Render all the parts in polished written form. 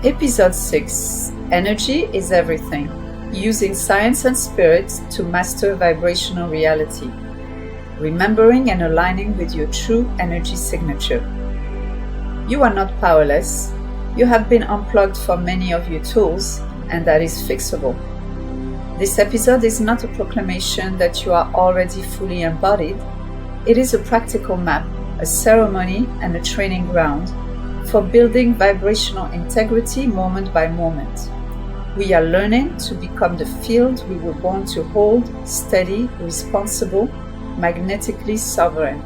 Episode 6: Energy is Everything. Using Science and Spirit to Master Vibrational Reality. Remembering and aligning with your true energy signature. You are not powerless. You have been unplugged from many of your tools, and that is fixable. This episode is not a proclamation that you are already fully embodied. It is a practical map, a ceremony, and a training ground for building vibrational integrity moment by moment. We are learning to become the field we were born to hold, steady, responsible, magnetically sovereign.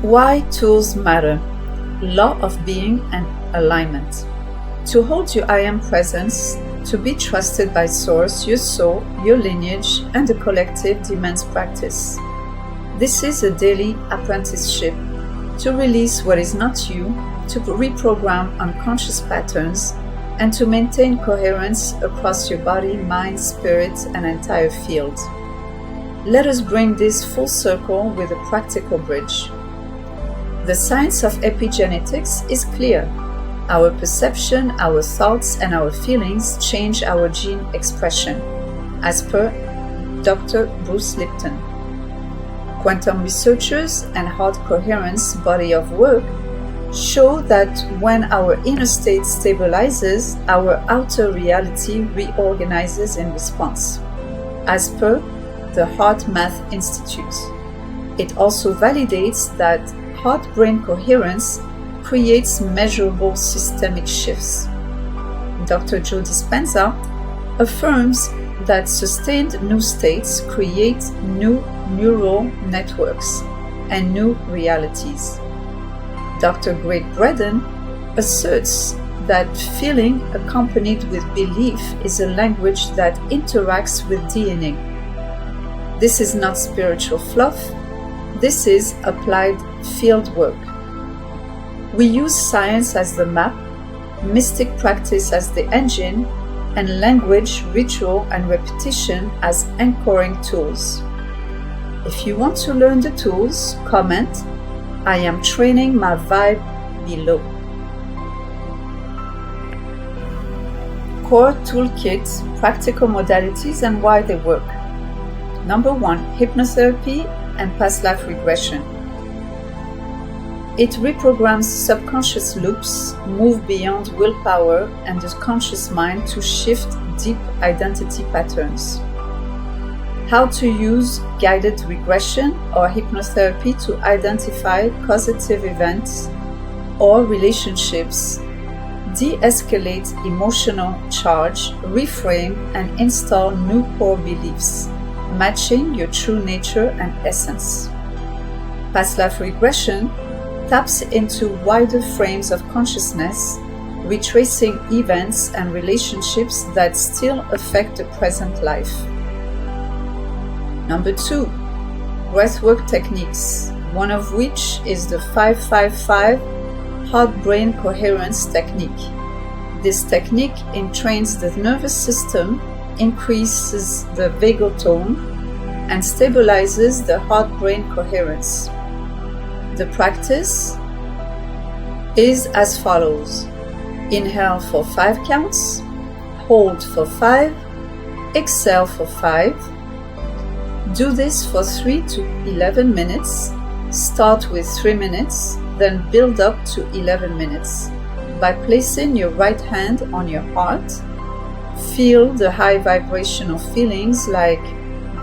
Why tools matter. Law of being and alignment. To hold your I am presence, to be trusted by Source, your soul, your lineage, and the collective demands practice. This is a daily apprenticeship to release what is not you, to reprogram unconscious patterns, and to maintain coherence across your body, mind, spirit, and entire field. Let us bring this full circle with a practical bridge. The science of epigenetics is clear. Our perception, our thoughts, and our feelings change our gene expression, as per Dr. Bruce Lipton. Quantum researchers and hard coherence body of work show that when our inner state stabilizes, our outer reality reorganizes in response, as per the Heart Math Institute. It also validates that heart-brain coherence creates measurable systemic shifts. Dr. Joe Dispenza affirms that sustained new states create new neural networks and new realities. Dr. Greg Braden asserts that feeling accompanied with belief is a language that interacts with DNA. This is not spiritual fluff. This is applied field work. We use science as the map, mystic practice as the engine, and language, ritual, and repetition as anchoring tools. If you want to learn the tools, comment, I am training my vibe below. Core Toolkit, Practical Modalities and Why They Work. Number 1, Hypnotherapy and Past Life Regression. It reprograms subconscious loops, move beyond willpower and the conscious mind to shift deep identity patterns. How to use guided regression or hypnotherapy to identify causative events or relationships, de-escalate emotional charge, reframe and install new core beliefs, matching your true nature and essence. Past life regression taps into wider frames of consciousness, retracing events and relationships that still affect the present life. Number 2, breathwork techniques, one of which is the 555 heart-brain coherence technique. This technique entrains the nervous system, increases the vagal tone, and stabilizes the heart-brain coherence. The practice is as follows. Inhale for 5 counts, hold for 5, exhale for 5. Do this for 3 to 11 minutes. Start with 3 minutes, then build up to 11 minutes. By placing your right hand on your heart, feel the high vibrational feelings like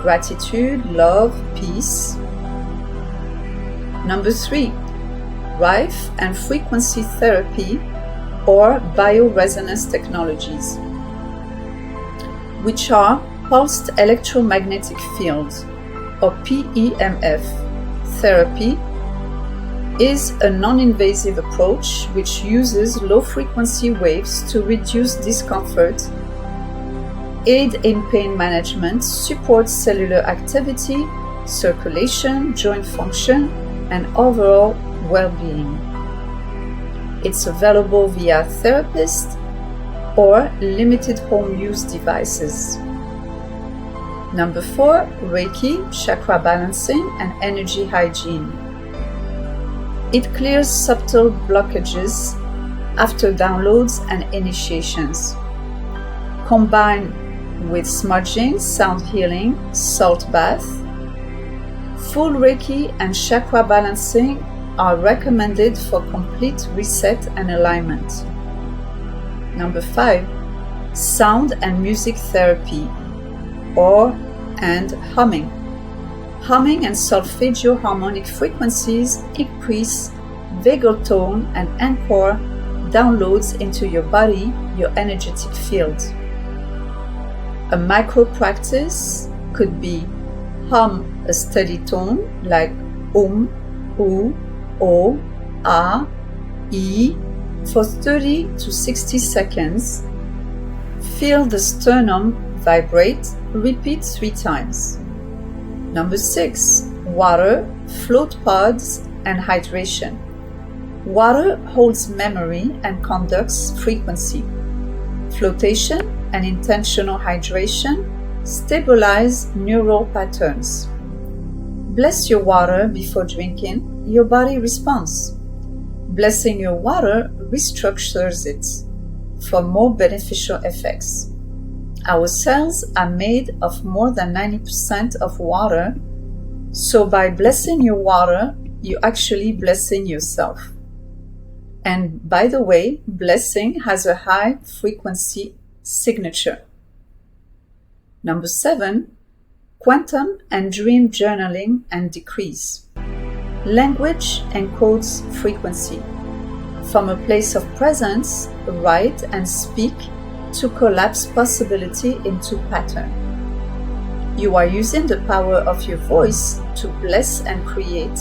gratitude, love, peace. Number 3, Rife and frequency therapy or bioresonance technologies, which are pulsed electromagnetic fields or PEMF therapy, is a non-invasive approach which uses low-frequency waves to reduce discomfort, aid in pain management, support cellular activity, circulation, joint function, and overall well-being. It's available via therapist or limited home use devices. Number 4, Reiki, chakra balancing, and energy hygiene. It clears subtle blockages after downloads and initiations. Combined with smudging, sound healing, salt bath, full Reiki and chakra balancing are recommended for complete reset and alignment. Number 5, sound and music therapy and humming. Humming and solfeggio harmonic frequencies increase vagal tone and anchor downloads into your body, your energetic field. A micro practice could be hum a steady tone like oo, o, a, e for 30 to 60 seconds. Feel the sternum vibrate, repeat 3 times. Number 6, water, float pods, and hydration. Water holds memory and conducts frequency. Flotation and intentional hydration stabilize neural patterns. Bless your water before drinking, your body responds. Blessing your water restructures it for more beneficial effects. Our cells are made of more than 90% of water, so by blessing your water, you're actually blessing yourself. And by the way, blessing has a high frequency signature. Number 7, quantum and dream journaling and decrees. Language encodes frequency. From a place of presence, write and speak to collapse possibility into pattern. You are using the power of your voice to bless and create,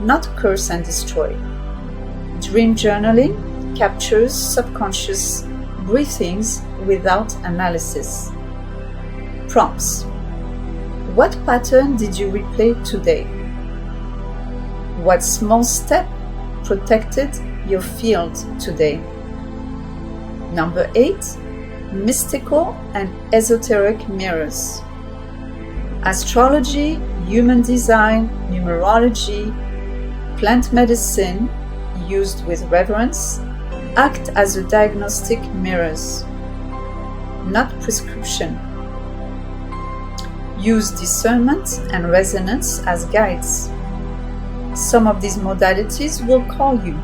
not curse and destroy. Dream journaling captures subconscious breathings without analysis. Prompts. What pattern did you replay today? What small step protected your field today? Number 8, mystical and esoteric mirrors. Astrology, human design, numerology, plant medicine used with reverence act as a diagnostic mirrors, not prescription. Use discernment and resonance as guides. Some of these modalities will call you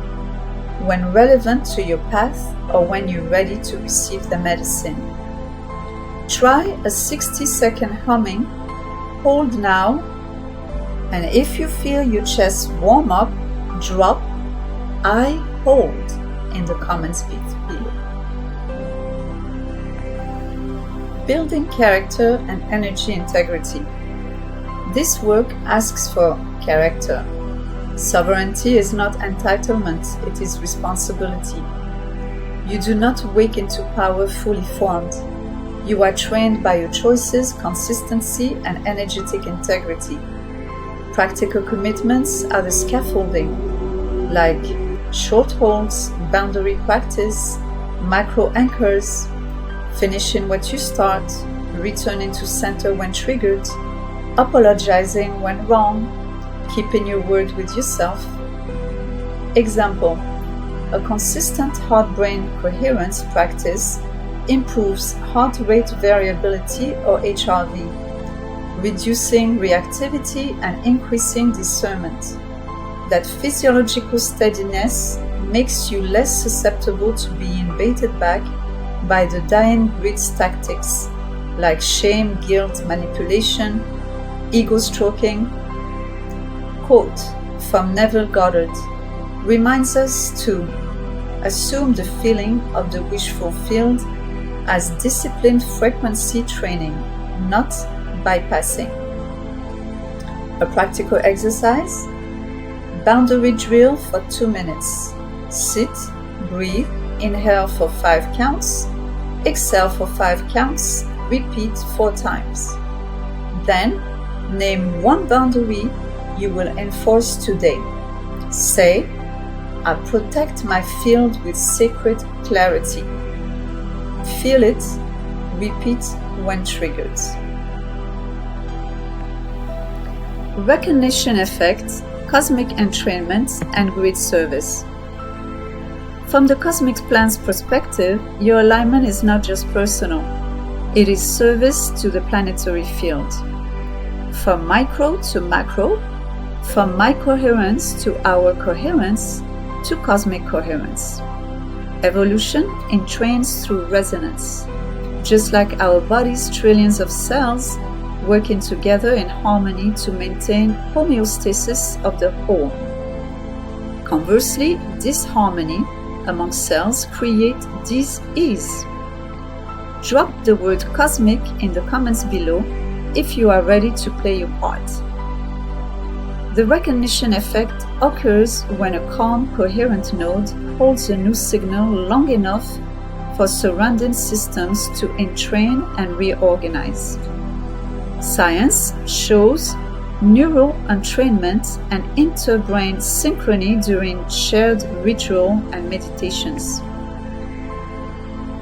when relevant to your path or when you're ready to receive the medicine. Try a 60-second humming, hold now, and if you feel your chest warm up, drop I hold in the comments below. Building character and energy integrity. This work asks for character. Sovereignty is not entitlement, it is responsibility. You do not wake into power fully formed. You are trained by your choices, consistency, and energetic integrity. Practical commitments are the scaffolding, like short holds, boundary practice, micro anchors, finishing what you start, returning to center when triggered, apologizing when wrong, keeping your word with yourself. Example: a consistent heart-brain coherence practice improves heart rate variability or HRV, reducing reactivity and increasing discernment. That physiological steadiness makes you less susceptible to being baited back by the dying breed's tactics like shame, guilt, manipulation, ego stroking. Quote from Neville Goddard reminds us to assume the feeling of the wish fulfilled as disciplined frequency training, not bypassing. A practical exercise: boundary drill for 2 minutes. Sit, breathe, inhale for 5 counts, exhale for 5 counts, repeat 4 times. Then, name one boundary you will enforce today. Say, I protect my field with sacred clarity. Feel it, repeat when triggered. Recognition effect cosmic entrainment, and grid service. From the cosmic plan's perspective, your alignment is not just personal, it is service to the planetary field. From micro to macro, from my coherence to our coherence to cosmic coherence. Evolution entrains through resonance, just like our body's trillions of cells working together in harmony to maintain homeostasis of the whole. Conversely, disharmony among cells create dis-ease. Drop the word cosmic in the comments below if you are ready to play your part. The recognition effect occurs when a calm, coherent node holds a new signal long enough for surrounding systems to entrain and reorganize. Science shows neural entrainment and interbrain synchrony during shared ritual and meditations.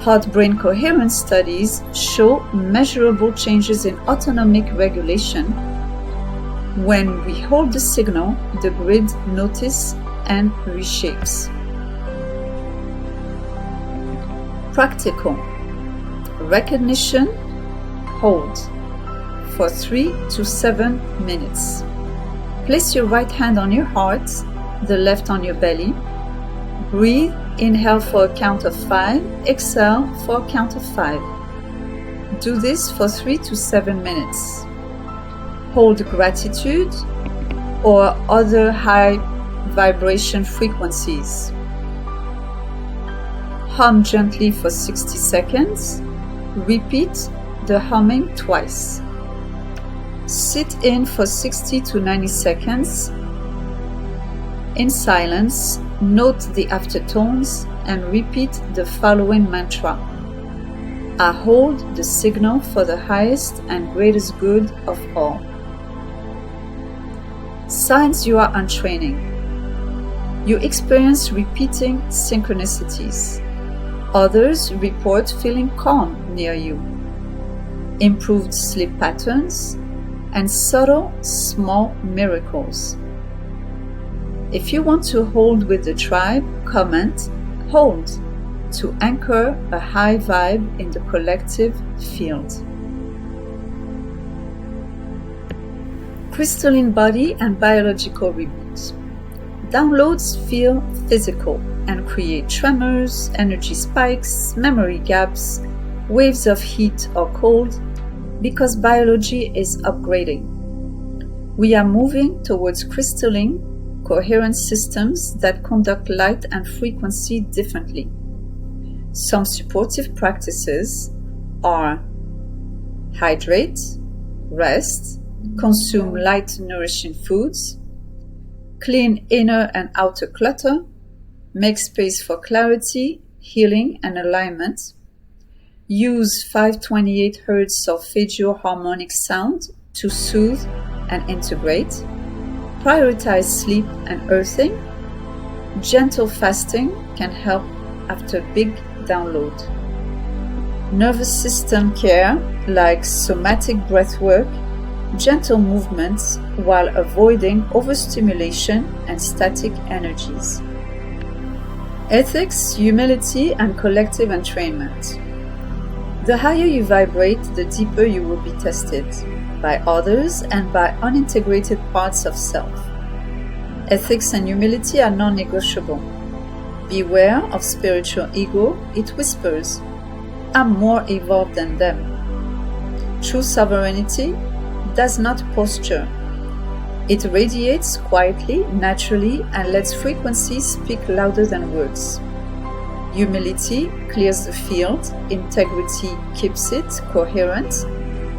Heart-brain coherence studies show measurable changes in autonomic regulation. When we hold the signal, the grid notices and reshapes. Practical. Recognition. Hold for 3 to 7 minutes. Place your right hand on your heart, the left on your belly. Breathe. Inhale for a count of 5. Exhale for a count of 5. Do this for 3 to 7 minutes. Hold gratitude or other high vibration frequencies. Hum gently for 60 seconds. Repeat the humming twice. Sit in for 60 to 90 seconds. In silence, note the aftertones and repeat the following mantra. I hold the signal for the highest and greatest good of all. Signs you are untraining. You experience repeating synchronicities. Others report feeling calm near you. Improved sleep patterns and subtle, small miracles. If you want to hold with the tribe, comment "hold" to anchor a high vibe in the collective field. Crystalline body and biological reboot. Downloads feel physical and create tremors, energy spikes, memory gaps, waves of heat or cold, because biology is upgrading. We are moving towards crystalline, coherent systems that conduct light and frequency differently. Some supportive practices are hydrate, rest, consume light, nourishing foods, clean inner and outer clutter, make space for clarity, healing, and alignment, use 528 Hz solfeggio harmonic sound to soothe and integrate, prioritize sleep and earthing. Gentle fasting can help after big download. Nervous system care like somatic breathwork, gentle movements while avoiding overstimulation and static energies. Ethics, humility, and collective entrainment. The higher you vibrate, the deeper you will be tested by others and by unintegrated parts of self. Ethics and humility are non-negotiable. Beware of spiritual ego, it whispers, "I'm more evolved than them." True sovereignty does not posture. It radiates quietly, naturally, and lets frequencies speak louder than words. Humility clears the field, integrity keeps it coherent,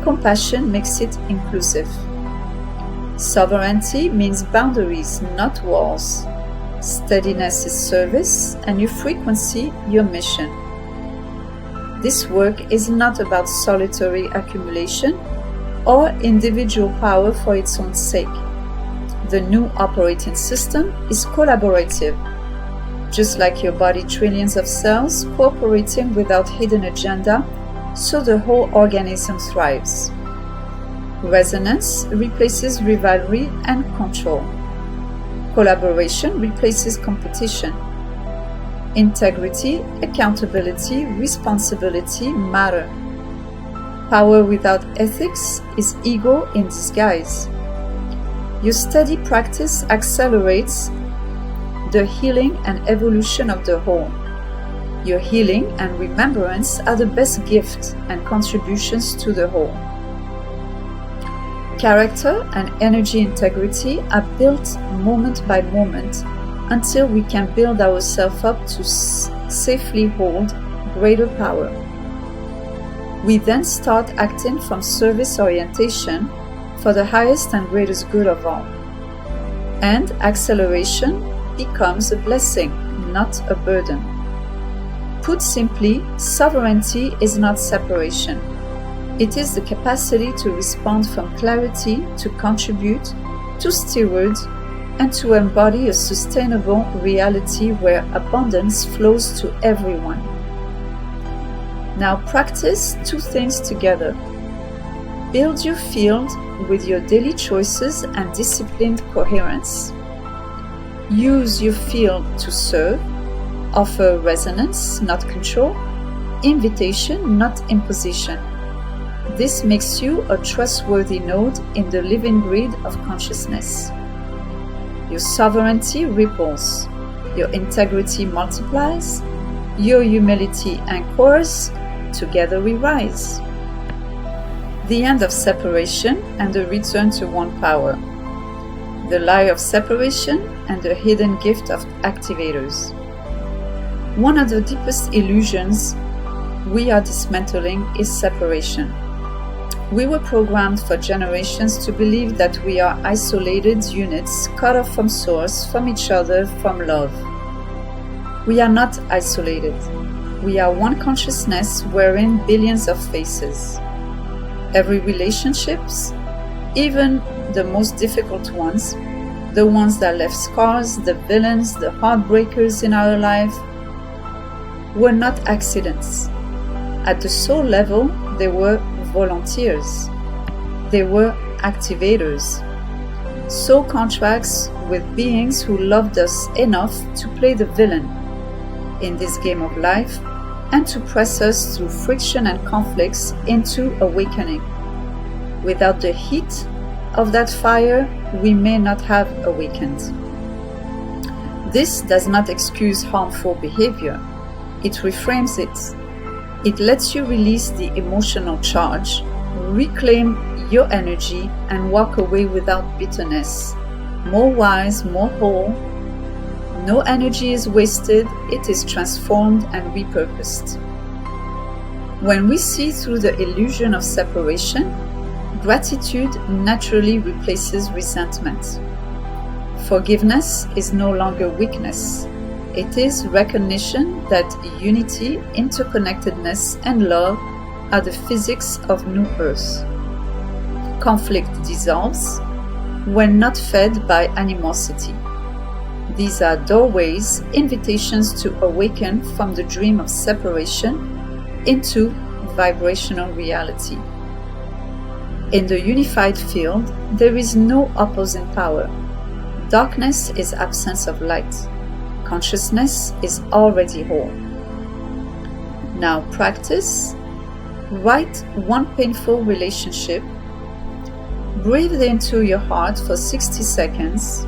compassion makes it inclusive. Sovereignty means boundaries, not walls. Steadiness is service, and your frequency, your mission. This work is not about solitary accumulation or individual power for its own sake. The new operating system is collaborative, just like your body, trillions of cells cooperating without hidden agenda, so the whole organism thrives. Resonance replaces rivalry and control. Collaboration replaces competition. Integrity, accountability, responsibility matter. Power without ethics is ego in disguise. Your steady practice accelerates the healing and evolution of the whole. Your healing and remembrance are the best gift and contributions to the whole. Character and energy integrity are built moment by moment until we can build ourselves up to safely hold greater power. We then start acting from service orientation for the highest and greatest good of all. And acceleration becomes a blessing, not a burden. Put simply, sovereignty is not separation. It is the capacity to respond from clarity, to contribute, to steward, and to embody a sustainable reality where abundance flows to everyone. Now practice two things together. Build your field with your daily choices and disciplined coherence. Use your field to serve, offer resonance, not control, invitation, not imposition. This makes you a trustworthy node in the living grid of consciousness. Your sovereignty ripples, your integrity multiplies, your humility anchors, together we rise. The end of separation and the return to one power. The lie of separation and the hidden gift of activators. One of the deepest illusions we are dismantling is separation. We were programmed for generations to believe that we are isolated units cut off from source, from each other, from love. We are not isolated. We are one consciousness wherein billions of faces. Every relationships, even the most difficult ones, the ones that left scars, the villains, the heartbreakers in our life, were not accidents. At the soul level, they were volunteers. They were activators. Soul contracts with beings who loved us enough to play the villain in this game of life and to press us through friction and conflicts into awakening. Without the heat of that fire, we may not have awakened. This does not excuse harmful behavior. It reframes it. It lets you release the emotional charge, reclaim your energy, and walk away without bitterness. More wise, more whole. No energy is wasted, it is transformed and repurposed. When we see through the illusion of separation, gratitude naturally replaces resentment. Forgiveness is no longer weakness. It is recognition that unity, interconnectedness, and love are the physics of New Earth. Conflict dissolves when not fed by animosity. These are doorways, invitations to awaken from the dream of separation into vibrational reality. In the unified field, there is no opposing power. Darkness is absence of light. Consciousness is already whole. Now practice. Write one painful relationship. Breathe into your heart for 60 seconds.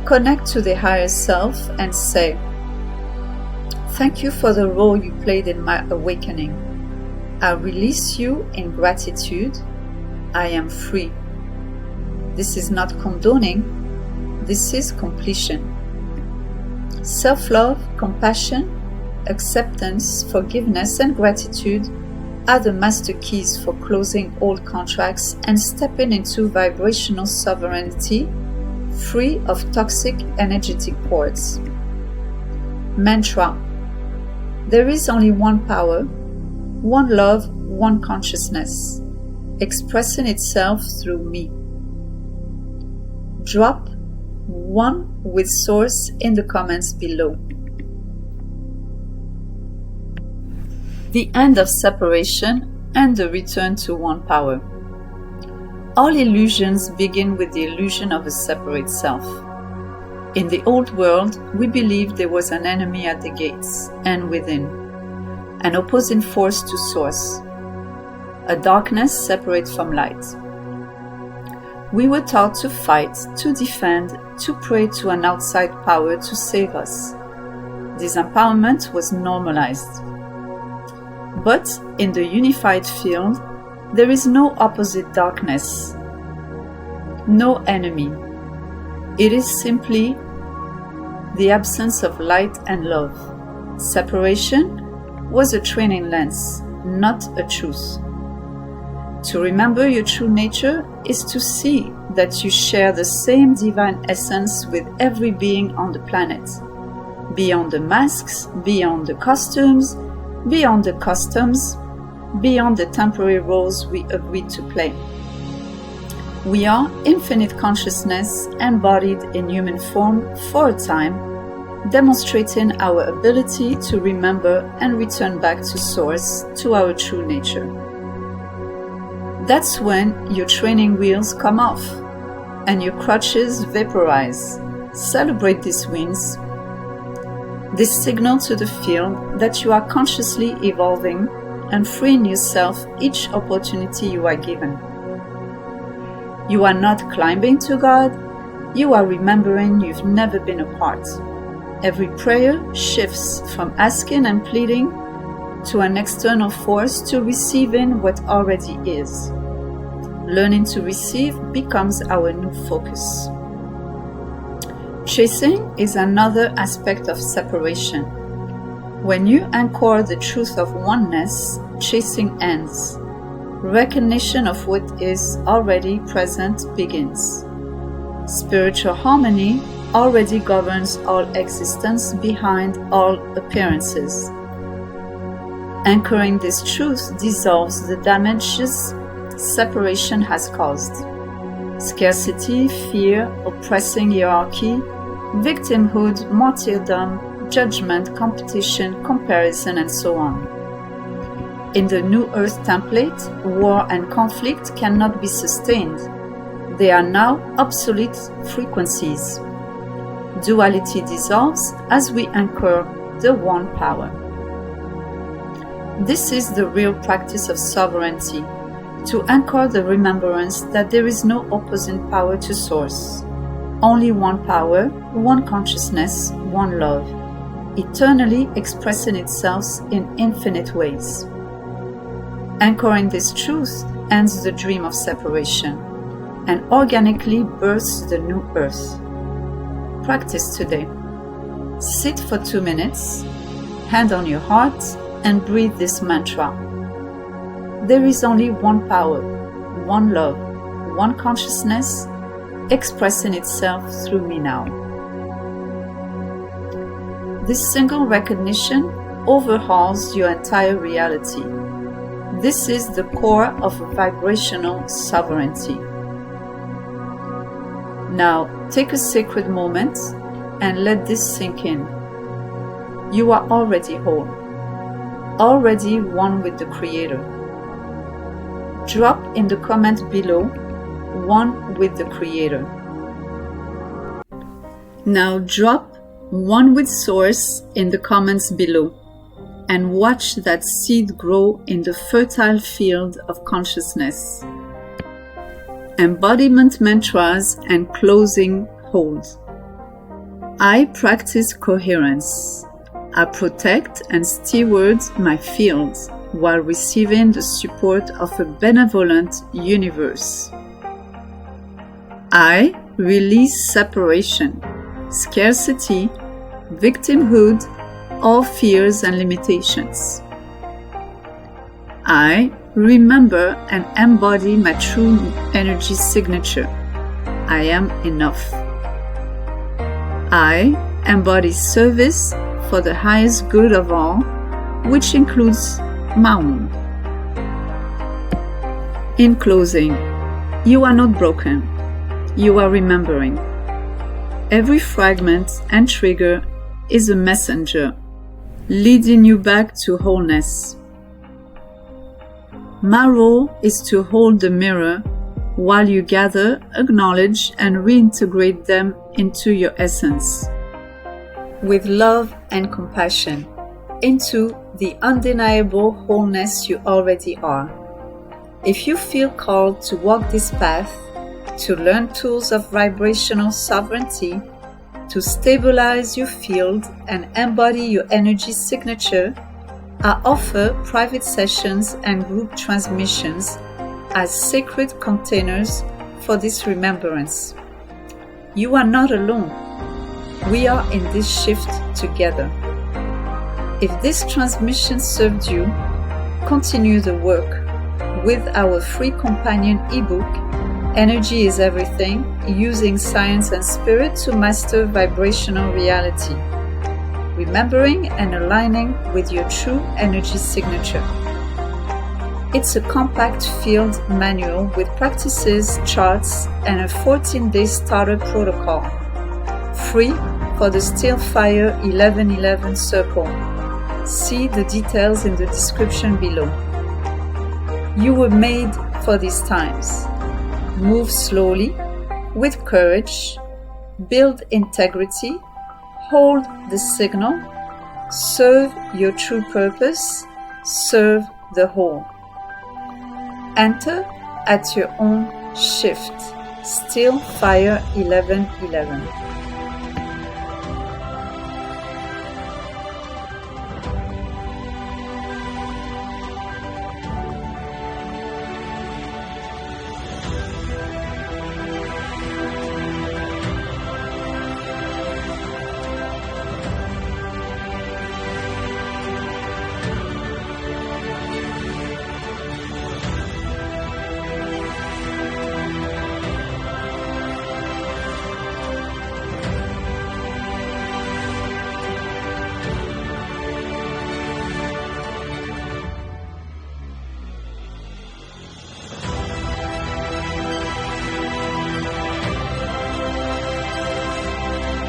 Connect to the higher self and say, "Thank you for the role you played in my awakening. I release you in gratitude. I am free." This is not condoning, this is completion. Self-love, compassion, acceptance, forgiveness, and gratitude are the master keys for closing old contracts and stepping into vibrational sovereignty, free of toxic energetic cords. Mantra: there is only one power, one love, one consciousness, expressing itself through me. Drop one with source in the comments below. The end of separation and the return to one power. All illusions begin with the illusion of a separate self. In the old world, we believed there was an enemy at the gates and within, an opposing force to source, a darkness separate from light. We were taught to fight, to defend, to pray to an outside power to save us. This empowerment was normalized. But in the unified field, there is no opposite darkness, no enemy. It is simply the absence of light and love. Separation was a training lens, not a truth. To remember your true nature is to see that you share the same divine essence with every being on the planet, beyond the masks, beyond the costumes, beyond the customs, beyond the temporary roles we agreed to play. We are infinite consciousness embodied in human form for a time, demonstrating our ability to remember and return back to source, to our true nature. That's when your training wheels come off and your crutches vaporize. Celebrate these wins. This signal to the field that you are consciously evolving and freeing yourself each opportunity you are given. You are not climbing to God, you are remembering you've never been apart. Every prayer shifts from asking and pleading to an external force to receiving what already is. Learning to receive becomes our new focus. Chasing is another aspect of separation. When you anchor the truth of oneness, chasing ends. Recognition of what is already present begins. Spiritual harmony already governs all existence behind all appearances. Anchoring this truth dissolves the damages separation has caused. Scarcity, fear, oppressing hierarchy, victimhood, martyrdom, judgment, competition, comparison, and so on. In the New Earth template, war and conflict cannot be sustained. They are now obsolete frequencies. Duality dissolves as we anchor the one power. This is the real practice of sovereignty, to anchor the remembrance that there is no opposing power to source. Only one power, one consciousness, one love, eternally expressing itself in infinite ways. Anchoring this truth ends the dream of separation and organically births the new earth. Practice today. Sit for 2 minutes, hand on your heart, and breathe this mantra. There is only one power, one love, one consciousness expressing itself through me now. This single recognition overhauls your entire reality. This is the core of vibrational sovereignty. Now, take a sacred moment and let this sink in. You are already whole, already one with the Creator. Drop in the comment below, one with the Creator. Now drop one with Source in the comments below and watch that seed grow in the fertile field of consciousness. Embodiment mantras and closing hold. I practice coherence. I protect and steward my field while receiving the support of a benevolent universe. I release separation, scarcity, victimhood, all fears and limitations. I remember and embody my true energy signature. I am enough. I embody service for the highest good of all, which includes my own. In closing, you are not broken. You are remembering. Every fragment and trigger is a messenger, leading you back to wholeness. My role is to hold the mirror while you gather, acknowledge, and reintegrate them into your essence, with love and compassion, into the undeniable wholeness you already are. If you feel called to walk this path, to learn tools of vibrational sovereignty, to stabilize your field and embody your energy signature, I offer private sessions and group transmissions as sacred containers for this remembrance. You are not alone. We are in this shift together. If this transmission served you, continue the work with our free companion ebook, Energy is Everything, Using Science and Spirit to Master Vibrational Reality, remembering and aligning with your true energy signature. It's a compact field manual with practices, charts, and a 14-day starter protocol. Free for the Still Fire 1111 Circle. See the details in the description below. You were made for these times. Move slowly, with courage, build integrity, hold the signal, serve your true purpose, serve the whole. Enter at your own shift. Still Fire 1111.